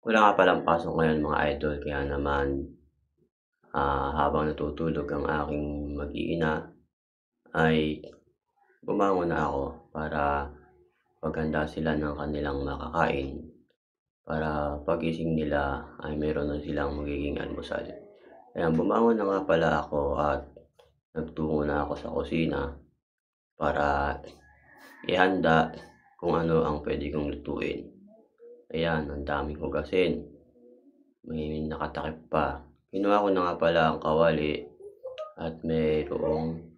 Wala nga palang pasok ngayon mga idol, kaya naman habang natutulog ang aking mag-iina ay bumangon na ako para maghanda sila ng kanilang makakain para pagising nila ay meron na silang magiging almusal. Ayan, bumangon na nga pala ako at nagtungo na ako sa kusina para ihanda kung ano ang pwede kong lutuin. Ayan, ang daming hugasin. May nakatakip pa. Kinuha ko na nga pala ang kawali at mayroong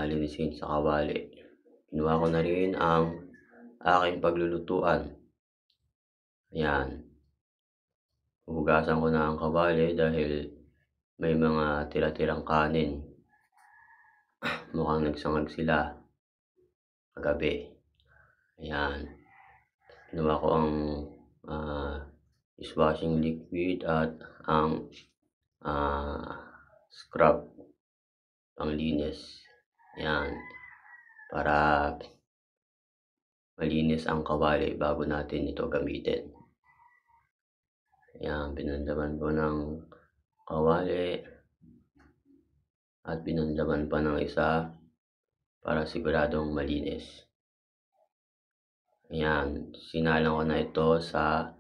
linisin sa kawali. Kinuha ko na rin ang aking paglulutuan. Ayan. Hugasan ko na ang kawali dahil may mga tira-tirang kanin. Mukhang nagsangag sila kagabi. Ayan. Kinuha ko ang dishwashing liquid at ang scrub panglinis. Ayan. Para malinis ang kawali bago natin ito gamitin. Ayan, binandaman ko ng kawali at binandaman pa ng isa para siguradong malinis. Ayan, sinalang ko na ito sa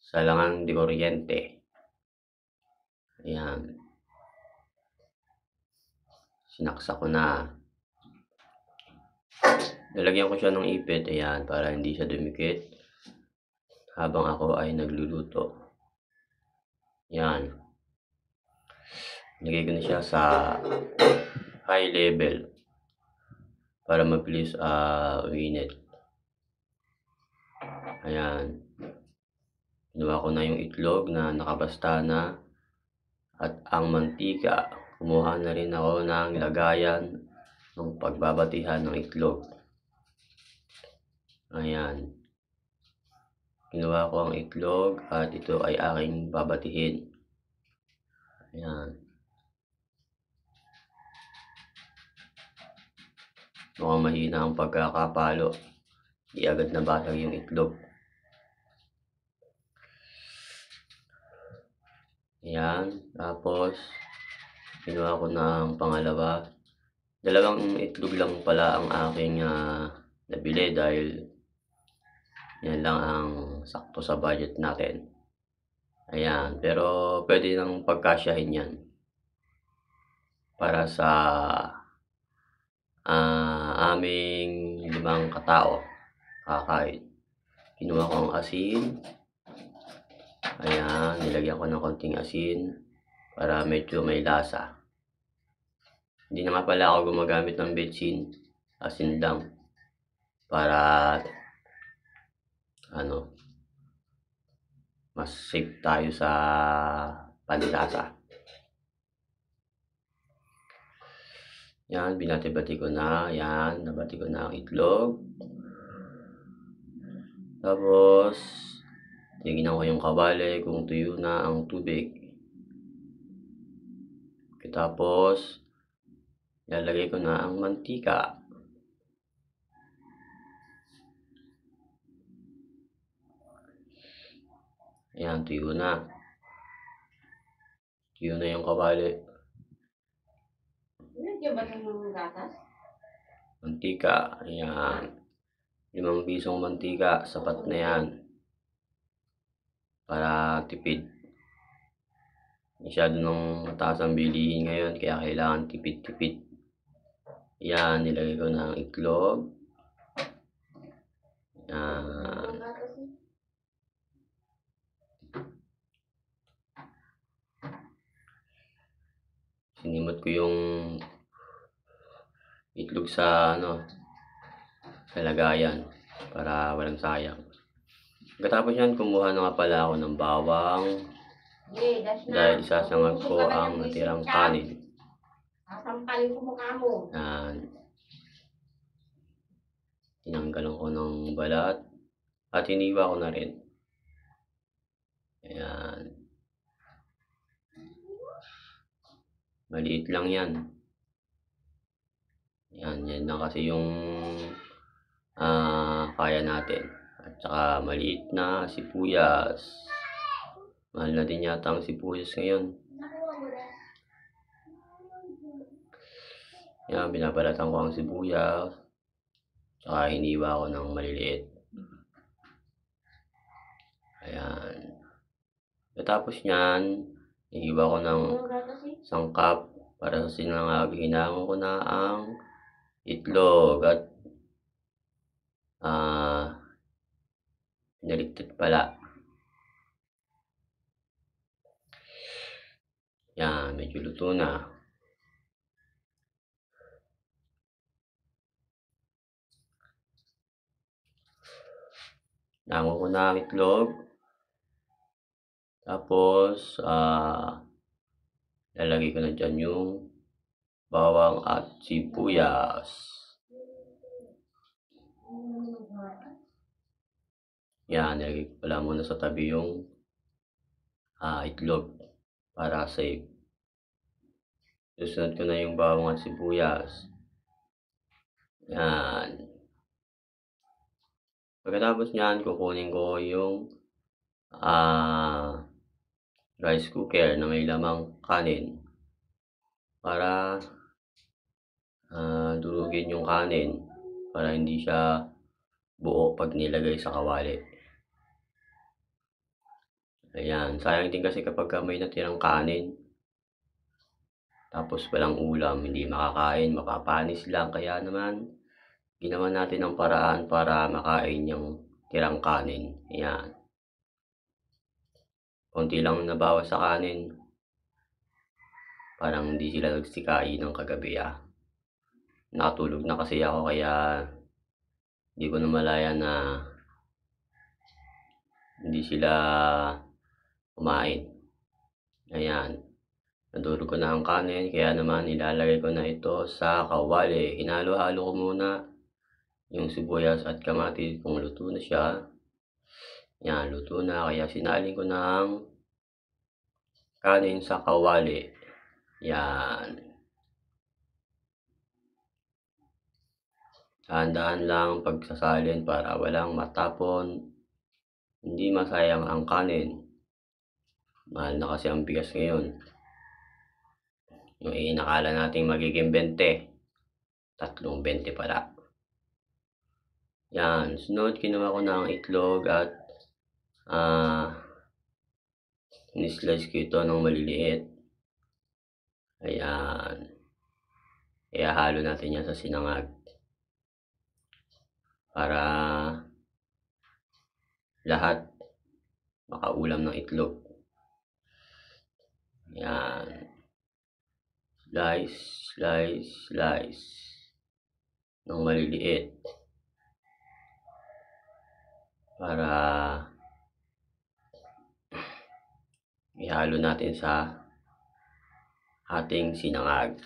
salangang de kuryente. Ayan. Sinaksak ko na. Nalagyan ko siya ng ipit, ayan, para hindi siya dumikit habang ako ay nagluluto. Ayan. Nilagay ko na siya sa high level para mabilis uminit. Ayan. Kinuha ko na yung itlog na nakabasta na at ang mantika. Kumuha na rin ako ng lagayan ng pagbabatihan ng itlog. Ayan. Kinuha ko ang itlog at ito ay aking babatihin. Ayan. Mukhang mahina ang pagkakapalo. Di agad nabasag yung itlog. Ayan. Tapos, kinuha ko ng pangalawa. Dalawang itlog lang pala ang aking nabili dahil yan lang ang sakto sa budget natin. Ayan. Pero pwede nang pagkasyahin yan. Para sa aming 5 katao kakain. Kinuha ko ang asin. Ayan, nilagyan ko ng konting asin para medyo may lasa. Hindi na nga pala ako gumagamit ng betsin, asin lang para mas safe tayo sa panlasa. Yan, binati-bati ko na. Yan, nabati ko na ang itlog. Tapos, tingnan ko yung kawali kung tuyo na ang tubig. Tapos, lalagay ko na ang mantika. Ayan, tuyo na. Tuyo na yung kawali. Nandiyan ba ng gatas? Mantika, ayan. 5 pisong mantika, sapat na yan. Para tipid. Masyado nang mataas ang bilihin ngayon, kaya kailangan tipid-tipid. Yan, nilagay ko na ang itlog. Yan. Sinimot ko yung itlog sa sa lagayan para walang sayang. Pagkatapos yan, kumuha na nga pala ako ng bawang dahil isasangag ko ang natirang kanin. Sasampalin ko mukha mo. Yan. Tinanggalan ko ng balat at hiniwa ko na rin. Ayan. Maliit lang yan. Yan na kasi yung kaya natin. At tsaka maliit na sibuyas. Mahal na din yata ang sibuyas ngayon. Yan, binabalatan ko ang sibuyas. Tsaka hiniwa ko ng maliliit. Ayan. Tapos nyan, hihiwa ko ng sangkap para sa sinangag. Hinangon ko na ang itlog at pinaligtad pala. Yan, medyo luto na. Hinangon ko na ang itlog. Tapos, lalagay ko na dyan yung bawang at sibuyas. Yan, nilagay ko pala muna sa tabi yung itlog para safe. Susunod ko na yung bawang at sibuyas. Yan. Pagkatapos nyan, kukunin ko yung rice cooker na may lamang kanin para durugin yung kanin para hindi siya buo pag nilagay sa kawali. Ayan, sayang din kasi kapag may natirang kanin tapos walang ulam, hindi makakain, mapapanis lang. Kaya naman ginawa natin ang paraan para makain yung tirang kanin. Ayan, konti lang nabawas sa kanin. Parang hindi sila nagsikain ng kagabi. Nakatulog na kasi ako kaya hindi ko namalaya na hindi sila kumain. Ayan, nadurog ko na ang kanin kaya naman ilalagay ko na ito sa kawali. Hinalo-halo ko muna yung sibuyas at kamatis kung luto na siya. Yan, luto na kaya sinalin ko na ang kanin sa kawali. Yan. Dahan-dahan lang pagsasalin para walang matapon. Hindi masayang ang kanin. Mahal na kasi ang bigas ngayon. Yung inakala natin magiging 20. 3.20 pala. Yan. Sunod, kinuha ko na ang itlog at ni-slice ko ito ng maliliit. Ayan. Ihahalo natin yan sa sinangag para lahat makaulam ng itlog. Yan. Slice, slice, slice ng maliliit para ihalo natin sa ating sinangag.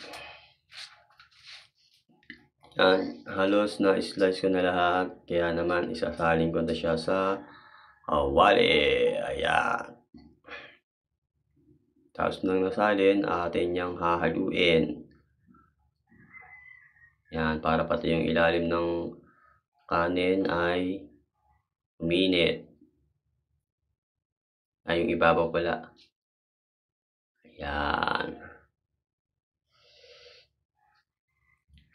Yan, halos na slice ko na lahat. Kaya naman isasalin ko na siya sa kawali. Ayan. Tapos nang nasalin, atin niyang hahaluin. Yan, para pati yung ilalim ng kanin ay uminit. Ay, yung ibabaw pala. Ayan.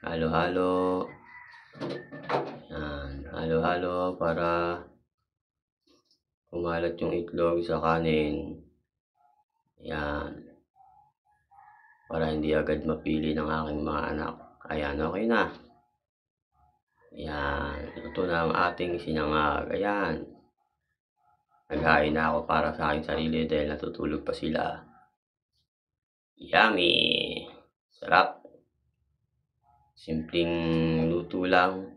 Halo-halo. Yan, halo-halo para kumalat yung itlog sa kanin. Yan. Para hindi agad mapili ng aking mga anak. Ayan, okay na. Ayan, ito na ang ating sinangag. Ayan. Naghain na ako para sa aking sarili dahil natutulog pa sila. Yummy! Sarap. Simpleng luto lang.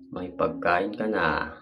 May pagkain ka na.